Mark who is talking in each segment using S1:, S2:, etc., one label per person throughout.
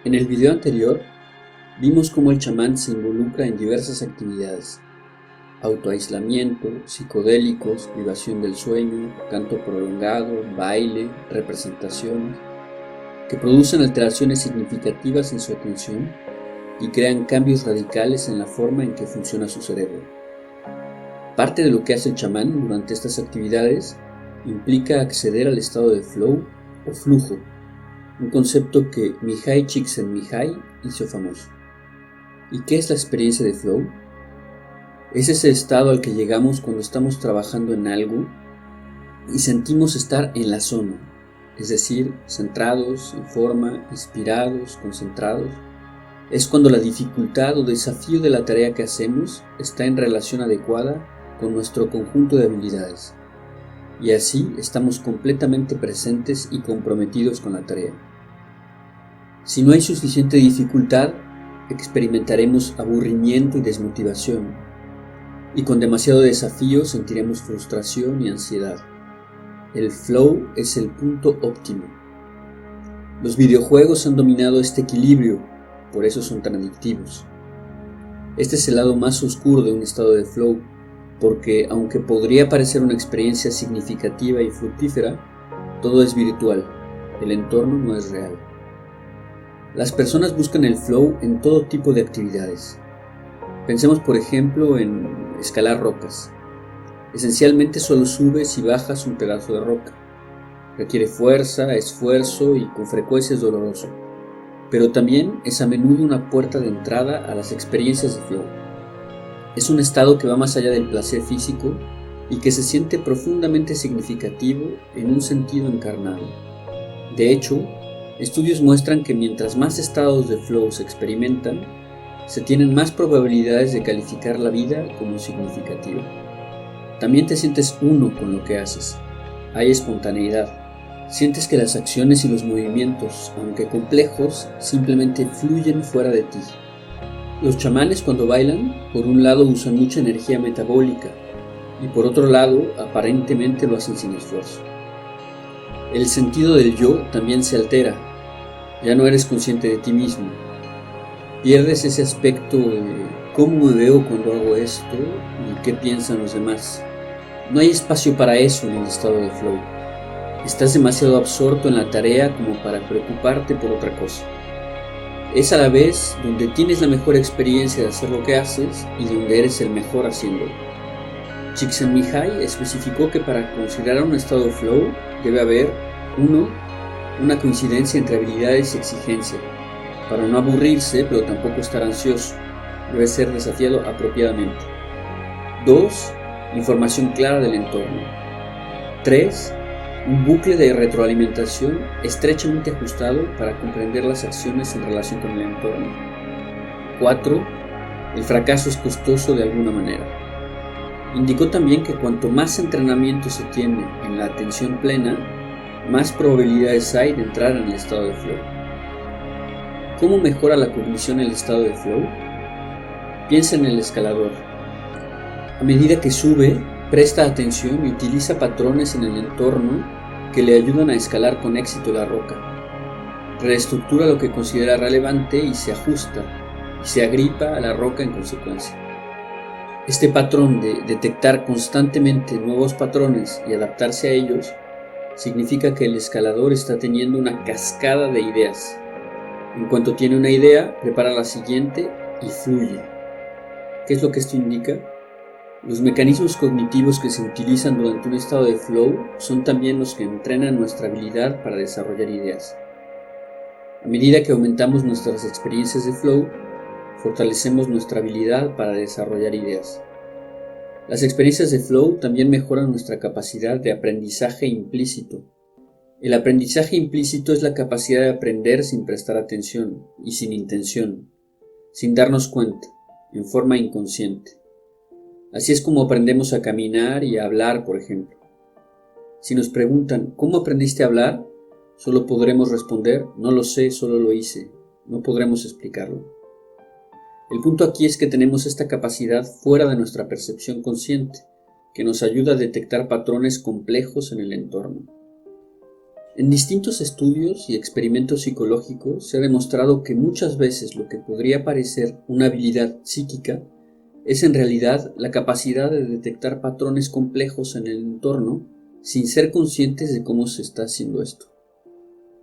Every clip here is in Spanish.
S1: En el video anterior, vimos cómo el chamán se involucra en diversas actividades: autoaislamiento, psicodélicos, privación del sueño, canto prolongado, baile, representaciones, que producen alteraciones significativas en su atención y crean cambios radicales en la forma en que funciona su cerebro. Parte de lo que hace el chamán durante estas actividades implica acceder al estado de flow o flujo, un concepto que Mihaly Csikszentmihalyi hizo famoso. ¿Y qué es la experiencia de flow? Es ese estado al que llegamos cuando estamos trabajando en algo y sentimos estar en la zona, es decir, centrados, en forma, inspirados, concentrados. Es cuando la dificultad o desafío de la tarea que hacemos está en relación adecuada con nuestro conjunto de habilidades, y así estamos completamente presentes y comprometidos con la tarea. Si no hay suficiente dificultad, experimentaremos aburrimiento y desmotivación, y con demasiado desafío sentiremos frustración y ansiedad. El flow es el punto óptimo. Los videojuegos han dominado este equilibrio, por eso son tan adictivos. Este es el lado más oscuro de un estado de flow, porque aunque podría parecer una experiencia significativa y fructífera, todo es virtual, el entorno no es real. Las personas buscan el flow en todo tipo de actividades. Pensemos por ejemplo en escalar rocas. Esencialmente solo subes y bajas un pedazo de roca. Requiere fuerza, esfuerzo y con frecuencia es doloroso, pero también es a menudo una puerta de entrada a las experiencias de flow. Es un estado que va más allá del placer físico y que se siente profundamente significativo en un sentido encarnado. De hecho, estudios muestran que mientras más estados de flow se experimentan, se tienen más probabilidades de calificar la vida como significativa. También te sientes uno con lo que haces. Hay espontaneidad. Sientes que las acciones y los movimientos, aunque complejos, simplemente fluyen fuera de ti. Los chamanes cuando bailan, por un lado usan mucha energía metabólica y por otro lado aparentemente lo hacen sin esfuerzo. El sentido del yo también se altera. Ya no eres consciente de ti mismo. Pierdes ese aspecto de cómo me veo cuando hago esto y qué piensan los demás. No hay espacio para eso en el estado de flow. Estás demasiado absorto en la tarea como para preocuparte por otra cosa. Es a la vez donde tienes la mejor experiencia de hacer lo que haces y donde eres el mejor haciéndolo. Csikszentmihalyi especificó que para considerar un estado de flow debe haber 1. Una coincidencia entre habilidades y exigencia. Para no aburrirse, pero tampoco estar ansioso, debe ser desafiado apropiadamente. 2. Información clara del entorno. 3. Un bucle de retroalimentación estrechamente ajustado para comprender las acciones en relación con el entorno. 4. El fracaso es costoso de alguna manera. Indicó también que cuanto más entrenamiento se tiene en la atención plena, más probabilidades hay de entrar en el estado de flow. ¿Cómo mejora la cognición el estado de flow? Piensa en el escalador. A medida que sube, presta atención y utiliza patrones en el entorno que le ayudan a escalar con éxito la roca. Reestructura lo que considera relevante y se ajusta, y se agripa a la roca en consecuencia. Este patrón de detectar constantemente nuevos patrones y adaptarse a ellos significa que el escalador está teniendo una cascada de ideas. En cuanto tiene una idea, prepara la siguiente y fluye. ¿Qué es lo que esto indica? Los mecanismos cognitivos que se utilizan durante un estado de flow son también los que entrenan nuestra habilidad para desarrollar ideas. A medida que aumentamos nuestras experiencias de flow, fortalecemos nuestra habilidad para desarrollar ideas. Las experiencias de flow también mejoran nuestra capacidad de aprendizaje implícito. El aprendizaje implícito es la capacidad de aprender sin prestar atención y sin intención, sin darnos cuenta, en forma inconsciente. Así es como aprendemos a caminar y a hablar, por ejemplo. Si nos preguntan, ¿cómo aprendiste a hablar?, solo podremos responder, no lo sé, solo lo hice. No podremos explicarlo. El punto aquí es que tenemos esta capacidad fuera de nuestra percepción consciente, que nos ayuda a detectar patrones complejos en el entorno. En distintos estudios y experimentos psicológicos se ha demostrado que muchas veces lo que podría parecer una habilidad psíquica es en realidad la capacidad de detectar patrones complejos en el entorno sin ser conscientes de cómo se está haciendo esto.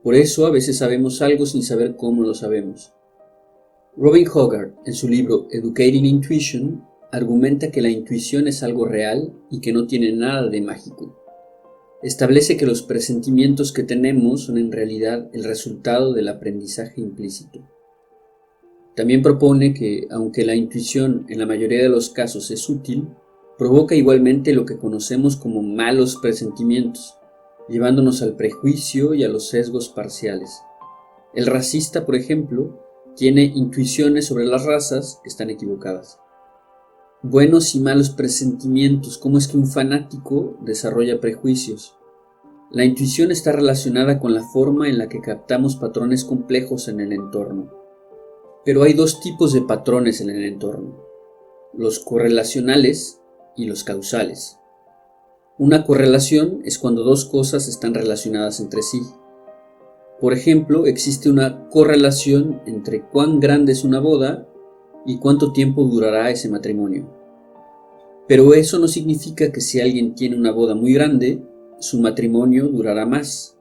S1: Por eso a veces sabemos algo sin saber cómo lo sabemos. Robin Hogarth, en su libro Educating Intuition, argumenta que la intuición es algo real y que no tiene nada de mágico. Establece que los presentimientos que tenemos son en realidad el resultado del aprendizaje implícito. También propone que, aunque la intuición en la mayoría de los casos es útil, provoca igualmente lo que conocemos como malos presentimientos, llevándonos al prejuicio y a los sesgos parciales. El racista, por ejemplo, tiene intuiciones sobre las razas que están equivocadas. Buenos y malos presentimientos. ¿Cómo es que un fanático desarrolla prejuicios? La intuición está relacionada con la forma en la que captamos patrones complejos en el entorno. Pero hay dos tipos de patrones en el entorno: los correlacionales y los causales. Una correlación es cuando dos cosas están relacionadas entre sí. Por ejemplo, existe una correlación entre cuán grande es una boda y cuánto tiempo durará ese matrimonio. Pero eso no significa que si alguien tiene una boda muy grande, su matrimonio durará más.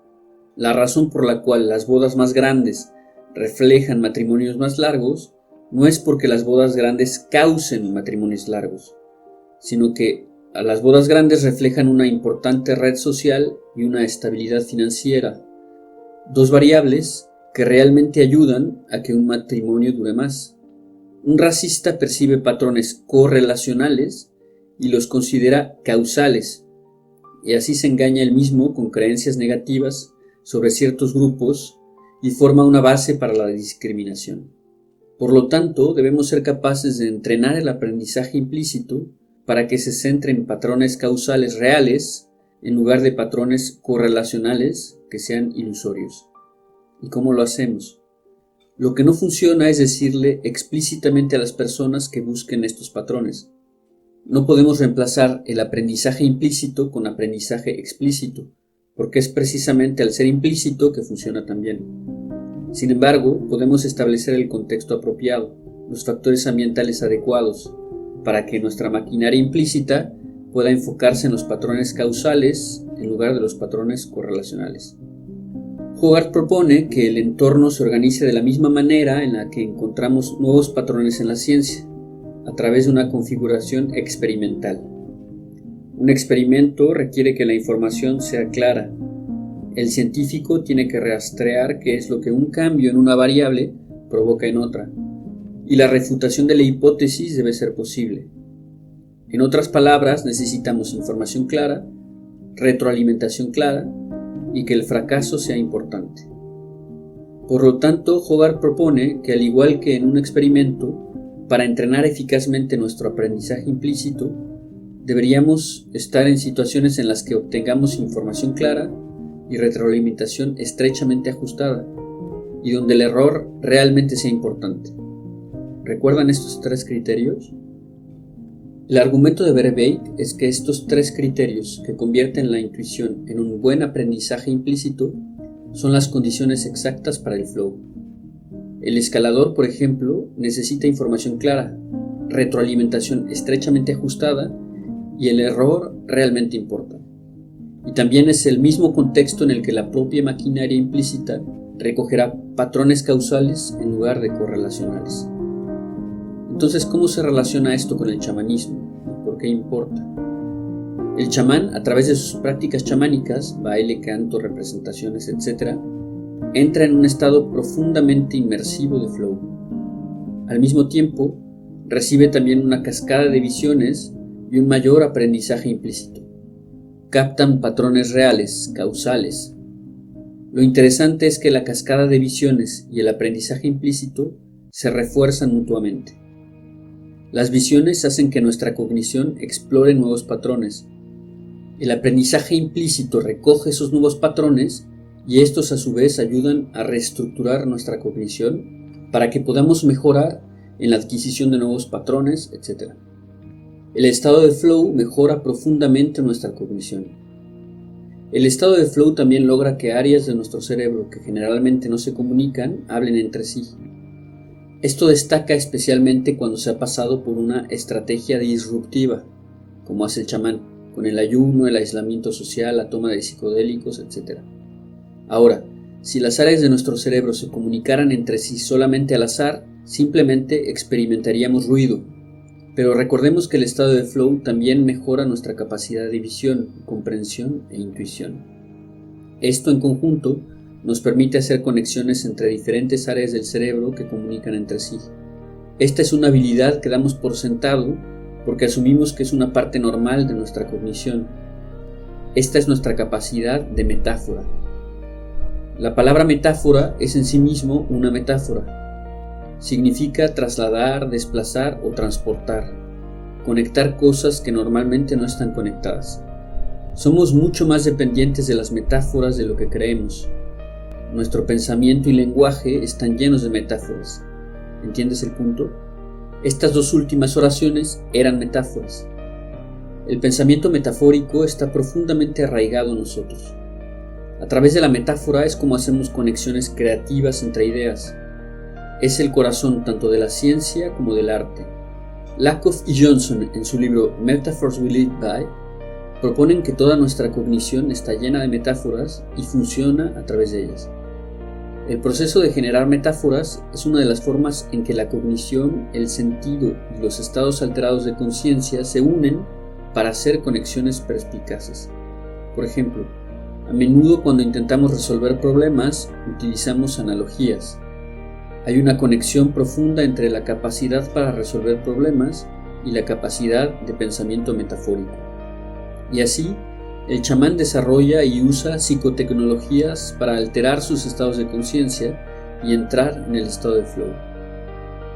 S1: La razón por la cual las bodas más grandes reflejan matrimonios más largos no es porque las bodas grandes causen matrimonios largos, sino que las bodas grandes reflejan una importante red social y una estabilidad financiera, dos variables que realmente ayudan a que un matrimonio dure más. Un racista percibe patrones correlacionales y los considera causales, y así se engaña él mismo con creencias negativas sobre ciertos grupos y forma una base para la discriminación. Por lo tanto, debemos ser capaces de entrenar el aprendizaje implícito para que se centre en patrones causales reales en lugar de patrones correlacionales que sean ilusorios. ¿Y cómo lo hacemos? Lo que no funciona es decirle explícitamente a las personas que busquen estos patrones. No podemos reemplazar el aprendizaje implícito con aprendizaje explícito, porque es precisamente al ser implícito que funciona tan bien. Sin embargo, podemos establecer el contexto apropiado, los factores ambientales adecuados, para que nuestra maquinaria implícita pueda enfocarse en los patrones causales en lugar de los patrones correlacionales. Hogarth propone que el entorno se organice de la misma manera en la que encontramos nuevos patrones en la ciencia, a través de una configuración experimental. Un experimento requiere que la información sea clara. El científico tiene que rastrear qué es lo que un cambio en una variable provoca en otra, y la refutación de la hipótesis debe ser posible. En otras palabras, necesitamos información clara, retroalimentación clara, y que el fracaso sea importante. Por lo tanto, Hogarth propone que, al igual que en un experimento, para entrenar eficazmente nuestro aprendizaje implícito, deberíamos estar en situaciones en las que obtengamos información clara y retroalimentación estrechamente ajustada, y donde el error realmente sea importante. ¿Recuerdan estos tres criterios? El argumento de Verbeek es que estos tres criterios que convierten la intuición en un buen aprendizaje implícito son las condiciones exactas para el flow. El escalador, por ejemplo, necesita información clara, retroalimentación estrechamente ajustada y el error realmente importa. Y también es el mismo contexto en el que la propia maquinaria implícita recogerá patrones causales en lugar de correlacionales. Entonces, ¿cómo se relaciona esto con el chamanismo? ¿Y por qué importa? El chamán, a través de sus prácticas chamánicas, baile, canto, representaciones, etc., entra en un estado profundamente inmersivo de flow. Al mismo tiempo, recibe también una cascada de visiones y un mayor aprendizaje implícito. Captan patrones reales, causales. Lo interesante es que la cascada de visiones y el aprendizaje implícito se refuerzan mutuamente. Las visiones hacen que nuestra cognición explore nuevos patrones. El aprendizaje implícito recoge esos nuevos patrones y estos a su vez ayudan a reestructurar nuestra cognición para que podamos mejorar en la adquisición de nuevos patrones, etc. El estado de flow mejora profundamente nuestra cognición. El estado de flow también logra que áreas de nuestro cerebro que generalmente no se comunican hablen entre sí. Esto destaca especialmente cuando se ha pasado por una estrategia disruptiva, como hace el chamán, con el ayuno, el aislamiento social, la toma de psicodélicos, etc. Ahora, si las áreas de nuestro cerebro se comunicaran entre sí solamente al azar, simplemente experimentaríamos ruido. Pero recordemos que el estado de flow también mejora nuestra capacidad de visión, comprensión e intuición. Esto en conjunto nos permite hacer conexiones entre diferentes áreas del cerebro que comunican entre sí. Esta es una habilidad que damos por sentado porque asumimos que es una parte normal de nuestra cognición. Esta es nuestra capacidad de metáfora. La palabra metáfora es en sí mismo una metáfora. Significa trasladar, desplazar o transportar, conectar cosas que normalmente no están conectadas. Somos mucho más dependientes de las metáforas de lo que creemos. Nuestro pensamiento y lenguaje están llenos de metáforas. ¿Entiendes el punto? Estas dos últimas oraciones eran metáforas. El pensamiento metafórico está profundamente arraigado en nosotros. A través de la metáfora es como hacemos conexiones creativas entre ideas. Es el corazón tanto de la ciencia como del arte. Lakoff y Johnson, en su libro Metaphors We Live By, proponen que toda nuestra cognición está llena de metáforas y funciona a través de ellas. El proceso de generar metáforas es una de las formas en que la cognición, el sentido y los estados alterados de conciencia se unen para hacer conexiones perspicaces. Por ejemplo, a menudo cuando intentamos resolver problemas, utilizamos analogías. Hay una conexión profunda entre la capacidad para resolver problemas y la capacidad de pensamiento metafórico. Y así, el chamán desarrolla y usa psicotecnologías para alterar sus estados de conciencia y entrar en el estado de flow.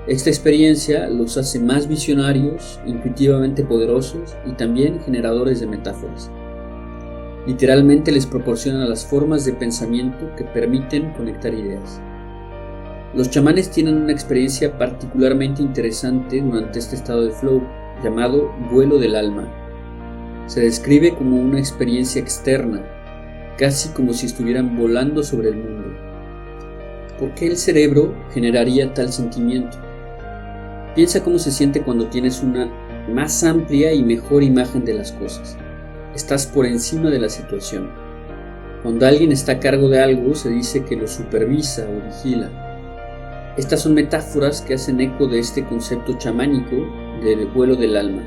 S1: Esta experiencia los hace más visionarios, intuitivamente poderosos y también generadores de metáforas. Literalmente les proporciona las formas de pensamiento que permiten conectar ideas. Los chamanes tienen una experiencia particularmente interesante durante este estado de flow, llamado vuelo del alma. Se describe como una experiencia externa, casi como si estuvieran volando sobre el mundo. ¿Por qué el cerebro generaría tal sentimiento? Piensa cómo se siente cuando tienes una más amplia y mejor imagen de las cosas. Estás por encima de la situación. Cuando alguien está a cargo de algo, se dice que lo supervisa o vigila. Estas son metáforas que hacen eco de este concepto chamánico del vuelo del alma.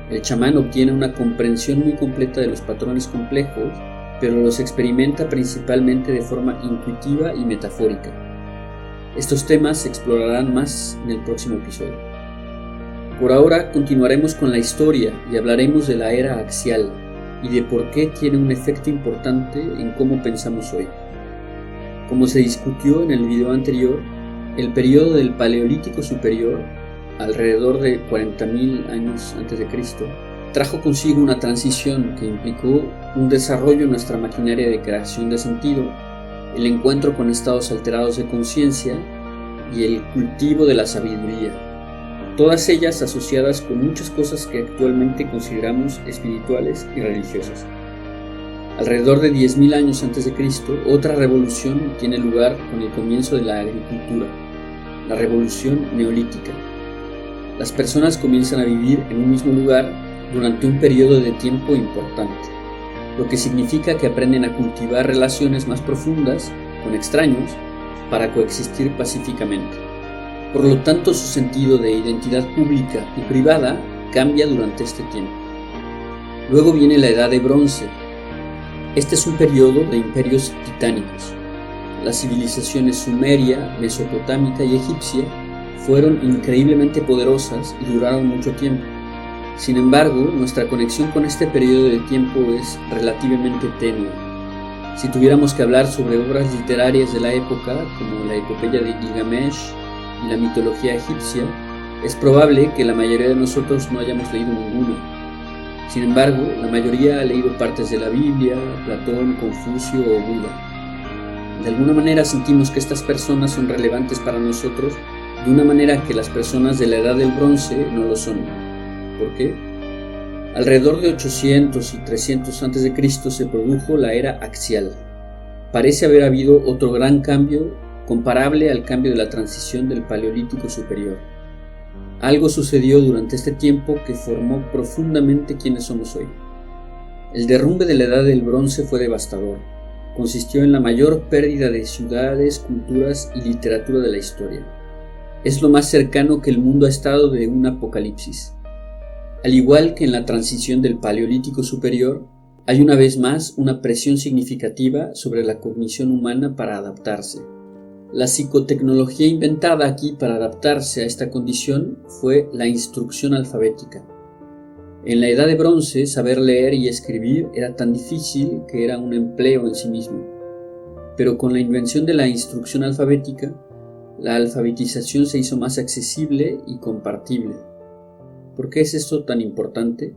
S1: El chamán obtiene una comprensión muy completa de los patrones complejos, pero los experimenta principalmente de forma intuitiva y metafórica. Estos temas se explorarán más en el próximo episodio. Por ahora continuaremos con la historia y hablaremos de la era axial y de por qué tiene un efecto importante en cómo pensamos hoy. Como se discutió en el video anterior, el periodo del Paleolítico Superior, alrededor de 40.000 años antes de Cristo, trajo consigo una transición que implicó un desarrollo en nuestra maquinaria de creación de sentido, el encuentro con estados alterados de conciencia y el cultivo de la sabiduría, todas ellas asociadas con muchas cosas que actualmente consideramos espirituales y religiosas. Alrededor de 10.000 años antes de Cristo, otra revolución tiene lugar con el comienzo de la agricultura, la revolución neolítica. Las personas comienzan a vivir en un mismo lugar durante un periodo de tiempo importante, lo que significa que aprenden a cultivar relaciones más profundas con extraños para coexistir pacíficamente. Por lo tanto, su sentido de identidad pública y privada cambia durante este tiempo. Luego viene la Edad de Bronce. Este es un periodo de imperios titánicos. Las civilizaciones sumeria, mesopotámica y egipcia fueron increíblemente poderosas y duraron mucho tiempo. Sin embargo, nuestra conexión con este periodo de tiempo es relativamente tenue. Si tuviéramos que hablar sobre obras literarias de la época, como la epopeya de Gilgamesh y la mitología egipcia, es probable que la mayoría de nosotros no hayamos leído ninguna. Sin embargo, la mayoría ha leído partes de la Biblia, Platón, Confucio o Buda. De alguna manera sentimos que estas personas son relevantes para nosotros de una manera que las personas de la Edad del Bronce no lo son. ¿Por qué? Alrededor de 800 y 300 a.C. se produjo la era axial. Parece haber habido otro gran cambio comparable al cambio de la transición del Paleolítico superior. Algo sucedió durante este tiempo que formó profundamente quienes somos hoy. El derrumbe de la Edad del Bronce fue devastador. Consistió en la mayor pérdida de ciudades, culturas y literatura de la historia. Es lo más cercano que el mundo ha estado de un apocalipsis. Al igual que en la transición del Paleolítico superior, hay una vez más una presión significativa sobre la cognición humana para adaptarse. La psicotecnología inventada aquí para adaptarse a esta condición fue la instrucción alfabética. En la Edad de Bronce, saber leer y escribir era tan difícil que era un empleo en sí mismo. Pero con la invención de la instrucción alfabética, la alfabetización se hizo más accesible y compartible. ¿Por qué es esto tan importante?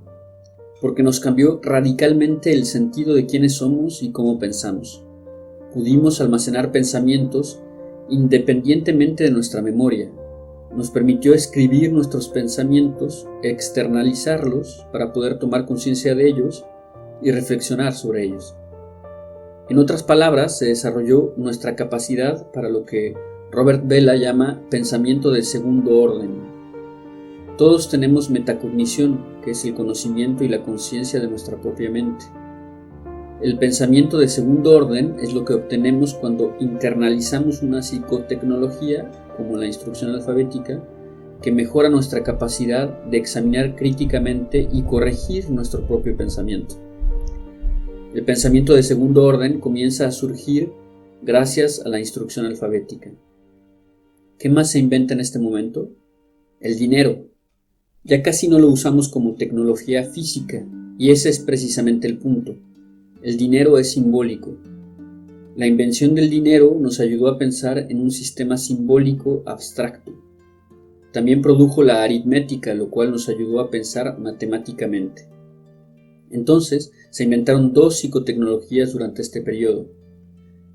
S1: Porque nos cambió radicalmente el sentido de quiénes somos y cómo pensamos. Pudimos almacenar pensamientos independientemente de nuestra memoria. Nos permitió escribir nuestros pensamientos, externalizarlos para poder tomar conciencia de ellos y reflexionar sobre ellos. En otras palabras, se desarrolló nuestra capacidad para lo que Robert Bellah llama pensamiento de segundo orden. Todos tenemos metacognición, que es el conocimiento y la conciencia de nuestra propia mente. El pensamiento de segundo orden es lo que obtenemos cuando internalizamos una psicotecnología, como la instrucción alfabética, que mejora nuestra capacidad de examinar críticamente y corregir nuestro propio pensamiento. El pensamiento de segundo orden comienza a surgir gracias a la instrucción alfabética. ¿Qué más se inventa en este momento? El dinero. Ya casi no lo usamos como tecnología física, y ese es precisamente el punto. El dinero es simbólico. La invención del dinero nos ayudó a pensar en un sistema simbólico abstracto. También produjo la aritmética, lo cual nos ayudó a pensar matemáticamente. Entonces, se inventaron dos psicotecnologías durante este periodo.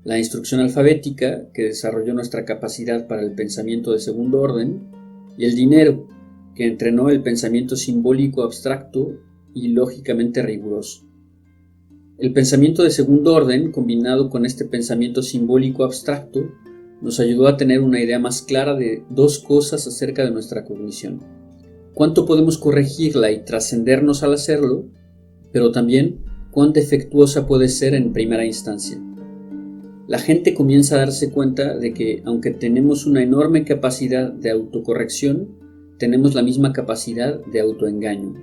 S1: La instrucción alfabética, que desarrolló nuestra capacidad para el pensamiento de segundo orden, y el dinero, que entrenó el pensamiento simbólico abstracto y lógicamente riguroso. El pensamiento de segundo orden, combinado con este pensamiento simbólico abstracto, nos ayudó a tener una idea más clara de dos cosas acerca de nuestra cognición. Cuánto podemos corregirla y trascendernos al hacerlo, pero también cuán defectuosa puede ser en primera instancia. La gente comienza a darse cuenta de que, aunque tenemos una enorme capacidad de autocorrección, tenemos la misma capacidad de autoengaño.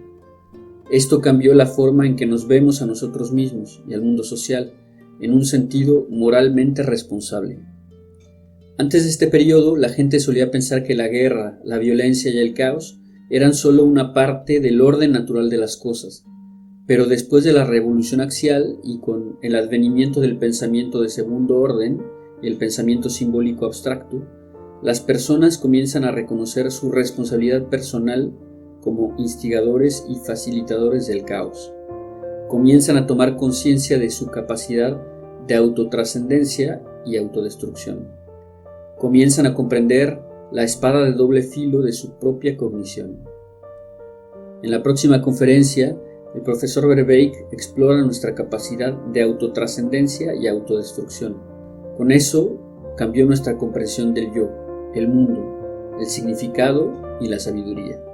S1: Esto cambió la forma en que nos vemos a nosotros mismos y al mundo social, en un sentido moralmente responsable. Antes de este periodo, la gente solía pensar que la guerra, la violencia y el caos eran solo una parte del orden natural de las cosas. Pero después de la revolución axial y con el advenimiento del pensamiento de segundo orden y el pensamiento simbólico abstracto, las personas comienzan a reconocer su responsabilidad personal como instigadores y facilitadores del caos. Comienzan a tomar conciencia de su capacidad de autotrascendencia y autodestrucción. Comienzan a comprender la espada de doble filo de su propia cognición. En la próxima conferencia, el profesor Verbeek explora nuestra capacidad de autotrascendencia y autodestrucción. Con eso, cambió nuestra comprensión del yo, el mundo, el significado y la sabiduría.